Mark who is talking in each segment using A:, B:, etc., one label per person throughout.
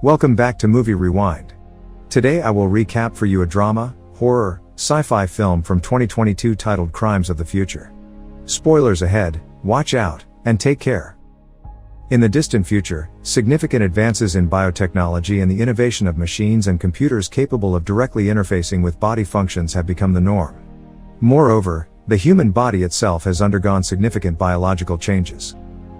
A: Welcome back to Movie Rewind. Today I will recap for you a drama, horror, sci-fi film from 2022 titled Crimes of the Future. Spoilers ahead, watch out, and take care. In the distant future, significant advances in biotechnology and the innovation of machines and computers capable of directly interfacing with body functions have become the norm. Moreover, the human body itself has undergone significant biological changes.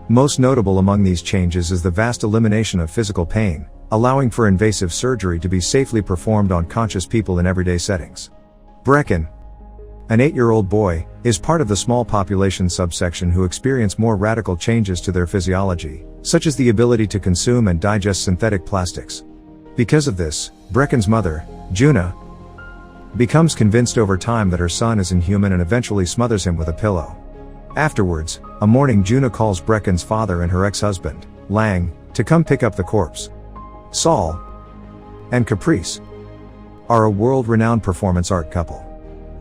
A: Most notable among these changes is the vast elimination of physical pain, allowing for invasive surgery to be safely performed on conscious people in everyday settings. Brecken, an 8-year-old boy, is part of the small population subsection who experience more radical changes to their physiology, such as the ability to consume and digest synthetic plastics. Because of this, Brecken's mother, Juna, becomes convinced over time that her son is inhuman and eventually smothers him with a pillow. Afterwards, a morning Juna calls Brecken's father and her ex-husband, Lang, to come pick up the corpse. Saul and Caprice are a world-renowned performance art couple.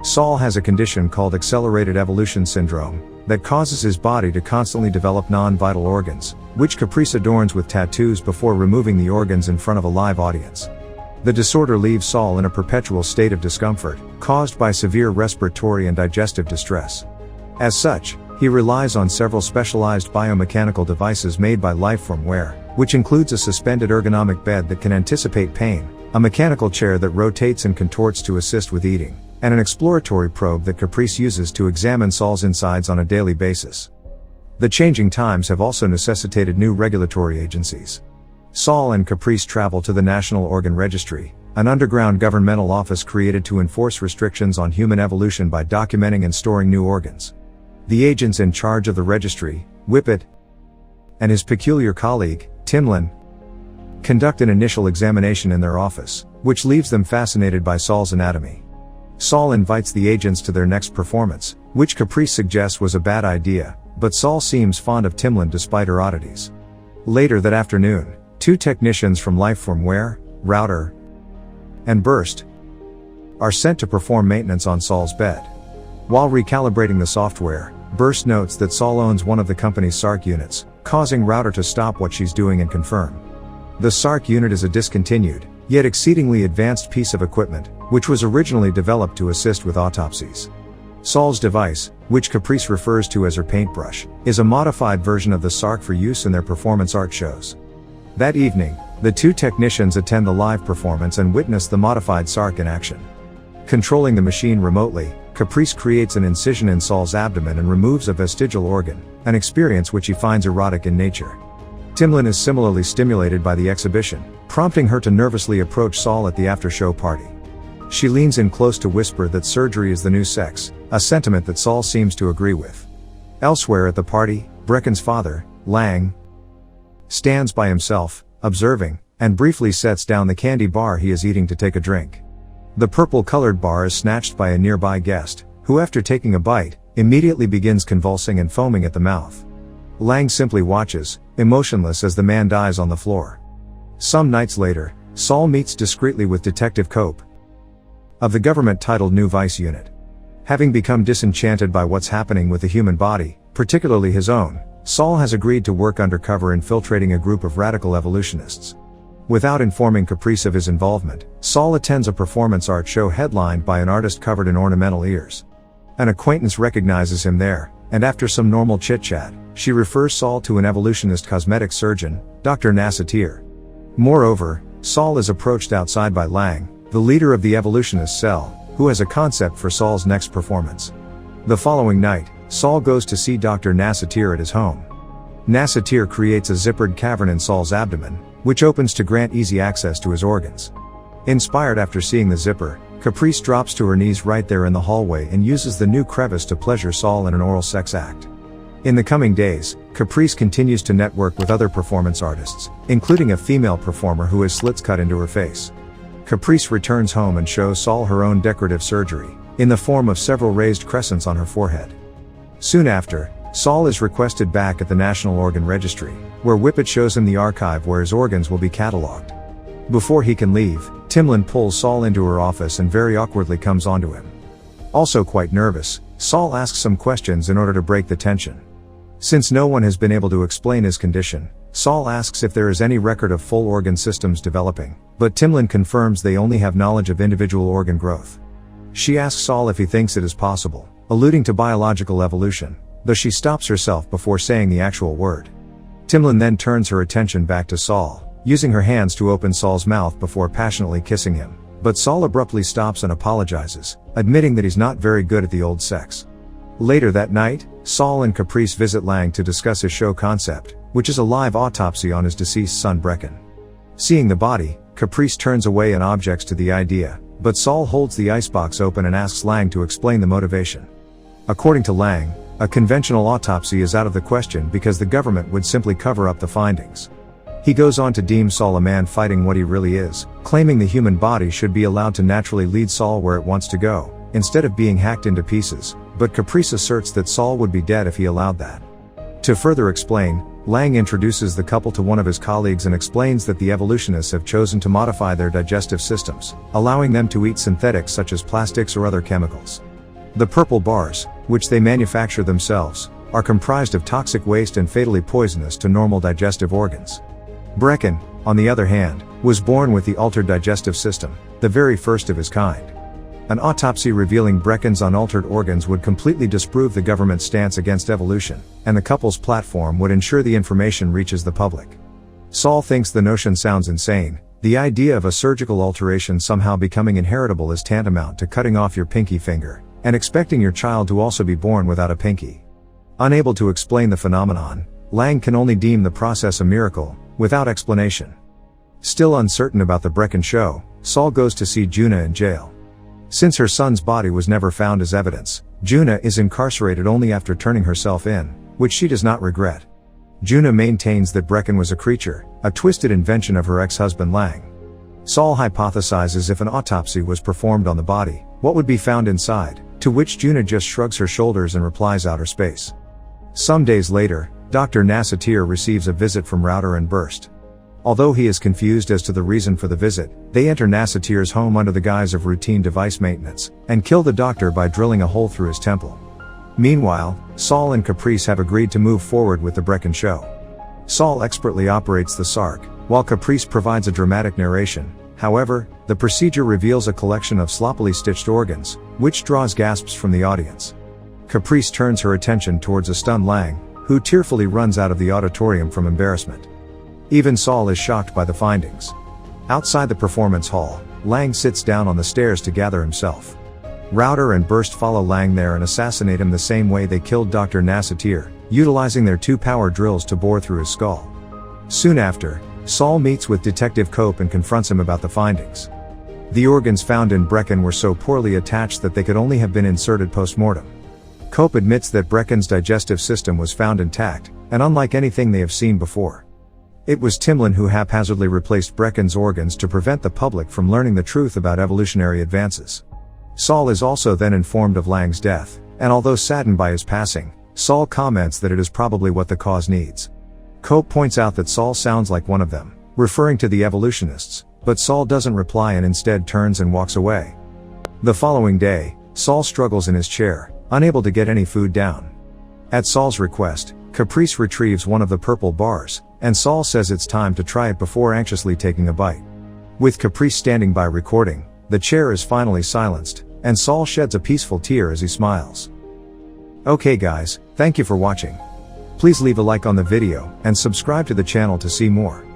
A: Saul has a condition called accelerated evolution syndrome that causes his body to constantly develop non-vital organs, which Caprice adorns with tattoos before removing the organs in front of a live audience. The disorder leaves Saul in a perpetual state of discomfort, caused by severe respiratory and digestive distress. As such, he relies on several specialized biomechanical devices made by Lifeformware, which includes a suspended ergonomic bed that can anticipate pain, a mechanical chair that rotates and contorts to assist with eating, and an exploratory probe that Caprice uses to examine Saul's insides on a daily basis. The changing times have also necessitated new regulatory agencies. Saul and Caprice travel to the National Organ Registry, an underground governmental office created to enforce restrictions on human evolution by documenting and storing new organs. The agents in charge of the registry, Whippet, and his peculiar colleague, Timlin, conduct an initial examination in their office, which leaves them fascinated by Saul's anatomy. Saul invites the agents to their next performance, which Caprice suggests was a bad idea, but Saul seems fond of Timlin despite her oddities. Later that afternoon, 2 technicians from Lifeformware, Router and Burst, are sent to perform maintenance on Saul's bed. While recalibrating the software, Burst notes that Saul owns one of the company's SARC units, causing Router to stop what she's doing and confirm. The SARC unit is a discontinued, yet exceedingly advanced piece of equipment, which was originally developed to assist with autopsies. Saul's device, which Caprice refers to as her paintbrush, is a modified version of the SARC for use in their performance art shows. That evening, the 2 technicians attend the live performance and witness the modified SARC in action. Controlling the machine remotely, Caprice creates an incision in Saul's abdomen and removes a vestigial organ, an experience which he finds erotic in nature. Timlin is similarly stimulated by the exhibition, prompting her to nervously approach Saul at the after-show party. She leans in close to whisper that surgery is the new sex, a sentiment that Saul seems to agree with. Elsewhere at the party, Brecken's father, Lang, stands by himself, observing, and briefly sets down the candy bar he is eating to take a drink. The purple-colored bar is snatched by a nearby guest, who after taking a bite, immediately begins convulsing and foaming at the mouth. Lang simply watches, emotionless as the man dies on the floor. Some nights later, Saul meets discreetly with Detective Cope of the government-titled New Vice Unit. Having become disenchanted by what's happening with the human body, particularly his own, Saul has agreed to work undercover infiltrating a group of radical evolutionists. Without informing Caprice of his involvement, Saul attends a performance art show headlined by an artist covered in ornamental ears. An acquaintance recognizes him there, and after some normal chit-chat, she refers Saul to an evolutionist cosmetic surgeon, Dr. Nassatir. Moreover, Saul is approached outside by Lang, the leader of the evolutionist cell, who has a concept for Saul's next performance. The following night, Saul goes to see Dr. Nassatir at his home. Nassatir creates a zippered cavern in Saul's abdomen, which opens to grant easy access to his organs. Inspired after seeing the zipper, Caprice drops to her knees right there in the hallway and uses the new crevice to pleasure Saul in an oral sex act. In the coming days, Caprice continues to network with other performance artists, including a female performer who has slits cut into her face. Caprice returns home and shows Saul her own decorative surgery, in the form of several raised crescents on her forehead. Soon after, Saul is requested back at the National Organ Registry, where Whippet shows him the archive where his organs will be catalogued. Before he can leave, Timlin pulls Saul into her office and very awkwardly comes onto him. Also quite nervous, Saul asks some questions in order to break the tension. Since no one has been able to explain his condition, Saul asks if there is any record of full organ systems developing, but Timlin confirms they only have knowledge of individual organ growth. She asks Saul if he thinks it is possible, alluding to biological evolution, though she stops herself before saying the actual word. Timlin then turns her attention back to Saul, using her hands to open Saul's mouth before passionately kissing him, but Saul abruptly stops and apologizes, admitting that he's not very good at the old sex. Later that night, Saul and Caprice visit Lang to discuss his show concept, which is a live autopsy on his deceased son Brecken. Seeing the body, Caprice turns away and objects to the idea, but Saul holds the icebox open and asks Lang to explain the motivation. According to Lang, a conventional autopsy is out of the question because the government would simply cover up the findings. He goes on to deem Saul a man fighting what he really is, claiming the human body should be allowed to naturally lead Saul where it wants to go, instead of being hacked into pieces, but Caprice asserts that Saul would be dead if he allowed that. To further explain, Lang introduces the couple to one of his colleagues and explains that the evolutionists have chosen to modify their digestive systems, allowing them to eat synthetics such as plastics or other chemicals. The purple bars, which they manufacture themselves, are comprised of toxic waste and fatally poisonous to normal digestive organs. Brecken, on the other hand, was born with the altered digestive system, the very first of his kind. An autopsy revealing Brecken's unaltered organs would completely disprove the government's stance against evolution, and the couple's platform would ensure the information reaches the public. Saul thinks the notion sounds insane. The idea of a surgical alteration somehow becoming inheritable is tantamount to cutting off your pinky finger, and expecting your child to also be born without a pinky. Unable to explain the phenomenon, Lang can only deem the process a miracle, without explanation. Still uncertain about the Brecken show, Saul goes to see Juna in jail. Since her son's body was never found as evidence, Juna is incarcerated only after turning herself in, which she does not regret. Juna maintains that Brecken was a creature, a twisted invention of her ex-husband Lang. Saul hypothesizes if an autopsy was performed on the body, what would be found inside, to which Juna just shrugs her shoulders and replies outer space. Some days later, Dr. Nassatir receives a visit from Router and Burst. Although he is confused as to the reason for the visit, they enter Nassatir's home under the guise of routine device maintenance, and kill the doctor by drilling a hole through his temple. Meanwhile, Saul and Caprice have agreed to move forward with the Brecken show. Saul expertly operates the Sark, while Caprice provides a dramatic narration. However, the procedure reveals a collection of sloppily stitched organs, which draws gasps from the audience. Caprice turns her attention towards a stunned Lang, who tearfully runs out of the auditorium from embarrassment. Even Saul is shocked by the findings. Outside the performance hall, Lang sits down on the stairs to gather himself. Router and Burst follow Lang there and assassinate him the same way they killed Dr. Nassatir, utilizing their 2 power drills to bore through his skull. Soon after, Saul meets with Detective Cope and confronts him about the findings. The organs found in Brecken were so poorly attached that they could only have been inserted post-mortem. Cope admits that Brecken's digestive system was found intact, and unlike anything they have seen before. It was Timlin who haphazardly replaced Brecken's organs to prevent the public from learning the truth about evolutionary advances. Saul is also then informed of Lang's death, and although saddened by his passing, Saul comments that it is probably what the cause needs. Cope points out that Saul sounds like one of them, referring to the evolutionists, but Saul doesn't reply and instead turns and walks away. The following day, Saul struggles in his chair, unable to get any food down. At Saul's request, Caprice retrieves one of the purple bars, and Saul says it's time to try it before anxiously taking a bite. With Caprice standing by recording, the chair is finally silenced, and Saul sheds a peaceful tear as he smiles. Okay guys, thank you for watching. Please leave a like on the video, and subscribe to the channel to see more.